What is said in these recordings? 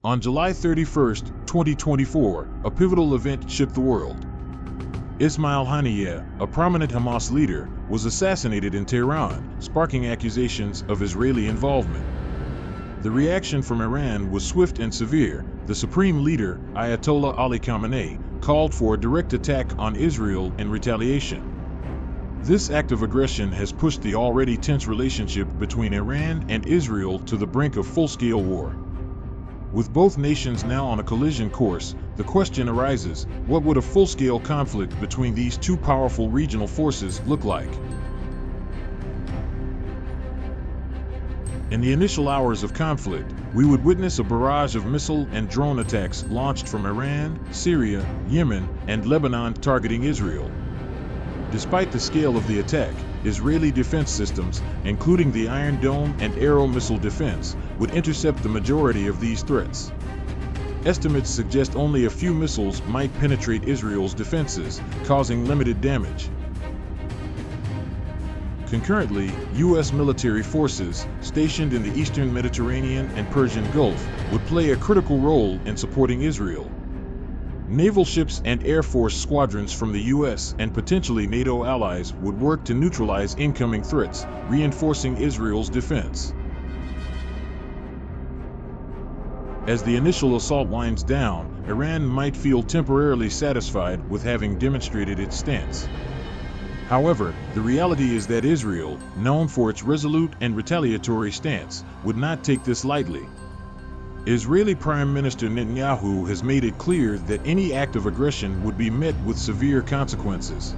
On July 31, 2024, a pivotal event shook the world. Ismail Haniyeh, a prominent Hamas leader, was assassinated in Tehran, sparking accusations of Israeli involvement. The reaction from Iran was swift and severe. The supreme leader, Ayatollah Ali Khamenei, called for a direct attack on Israel in retaliation. This act of aggression has pushed the already tense relationship between Iran and Israel to the brink of full-scale war. With both nations now on a collision course, the question arises, what would a full-scale conflict between these two powerful regional forces look like? In the initial hours of conflict, we would witness a barrage of missile and drone attacks launched from Iran, Syria, Yemen, and Lebanon targeting Israel. Despite the scale of the attack, Israeli defense systems, including the Iron Dome and Arrow missile defense, would intercept the majority of these threats. Estimates suggest only a few missiles might penetrate Israel's defenses, causing limited damage. Concurrently, U.S. military forces, stationed in the eastern Mediterranean and Persian Gulf, would play a critical role in supporting Israel. Naval ships and Air Force squadrons from the U.S. and potentially NATO allies would work to neutralize incoming threats, reinforcing Israel's defense. As the initial assault winds down, Iran might feel temporarily satisfied with having demonstrated its stance. However, the reality is that Israel, known for its resolute and retaliatory stance, would not take this lightly. Israeli Prime Minister Netanyahu has made it clear that any act of aggression would be met with severe consequences.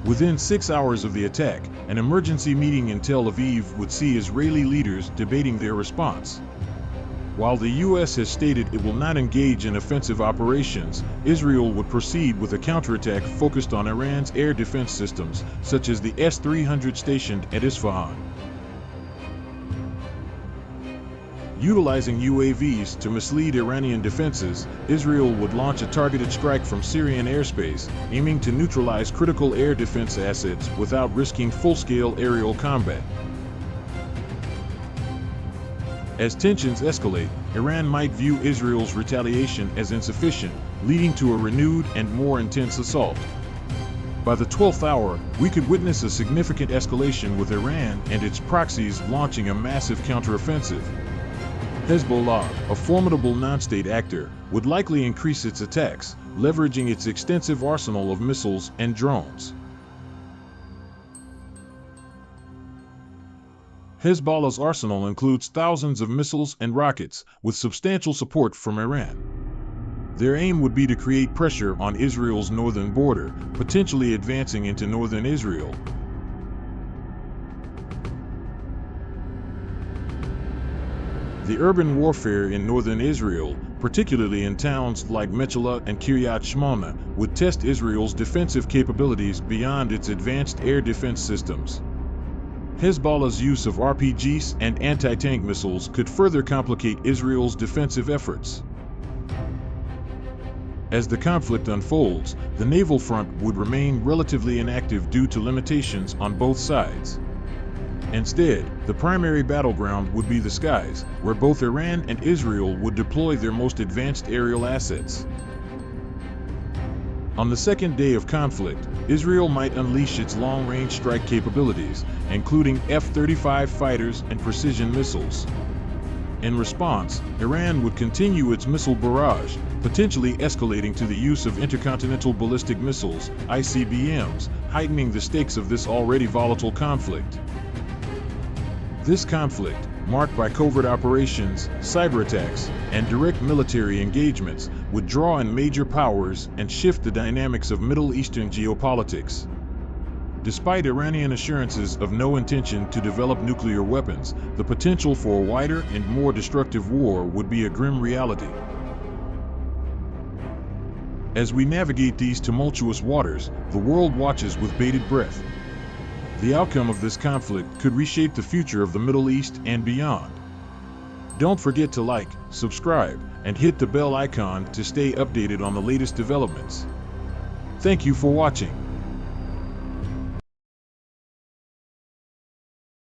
Within 6 hours of the attack, an emergency meeting in Tel Aviv would see Israeli leaders debating their response. While the U.S. has stated it will not engage in offensive operations, Israel would proceed with a counterattack focused on Iran's air defense systems, such as the S-300 stationed at Isfahan. Utilizing UAVs to mislead Iranian defenses, Israel would launch a targeted strike from Syrian airspace, aiming to neutralize critical air defense assets without risking full-scale aerial combat. As tensions escalate, Iran might view Israel's retaliation as insufficient, leading to a renewed and more intense assault. By the 12th hour, we could witness a significant escalation with Iran and its proxies launching a massive counteroffensive. Hezbollah, a formidable non-state actor, would likely increase its attacks, leveraging its extensive arsenal of missiles and drones. Hezbollah's arsenal includes thousands of missiles and rockets, with substantial support from Iran. Their aim would be to create pressure on Israel's northern border, potentially advancing into northern Israel. The urban warfare in northern Israel, particularly in towns like Mechola and Kiryat Shmona, would test Israel's defensive capabilities beyond its advanced air defense systems. Hezbollah's use of RPGs and anti-tank missiles could further complicate Israel's defensive efforts. As the conflict unfolds, the naval front would remain relatively inactive due to limitations on both sides. Instead, the primary battleground would be the skies, where both Iran and Israel would deploy their most advanced aerial assets. On the second day of conflict, Israel might unleash its long-range strike capabilities, including F-35 fighters and precision missiles. In response, Iran would continue its missile barrage, potentially escalating to the use of intercontinental ballistic missiles, ICBMs, heightening the stakes of this already volatile conflict. This conflict, marked by covert operations, cyber attacks, and direct military engagements, would draw in major powers and shift the dynamics of Middle Eastern geopolitics. Despite Iranian assurances of no intention to develop nuclear weapons, the potential for a wider and more destructive war would be a grim reality. As we navigate these tumultuous waters, the world watches with bated breath. The outcome of this conflict could reshape the future of the Middle East and beyond. Don't forget to like, subscribe, and hit the bell icon to stay updated on the latest developments. Thank you for watching.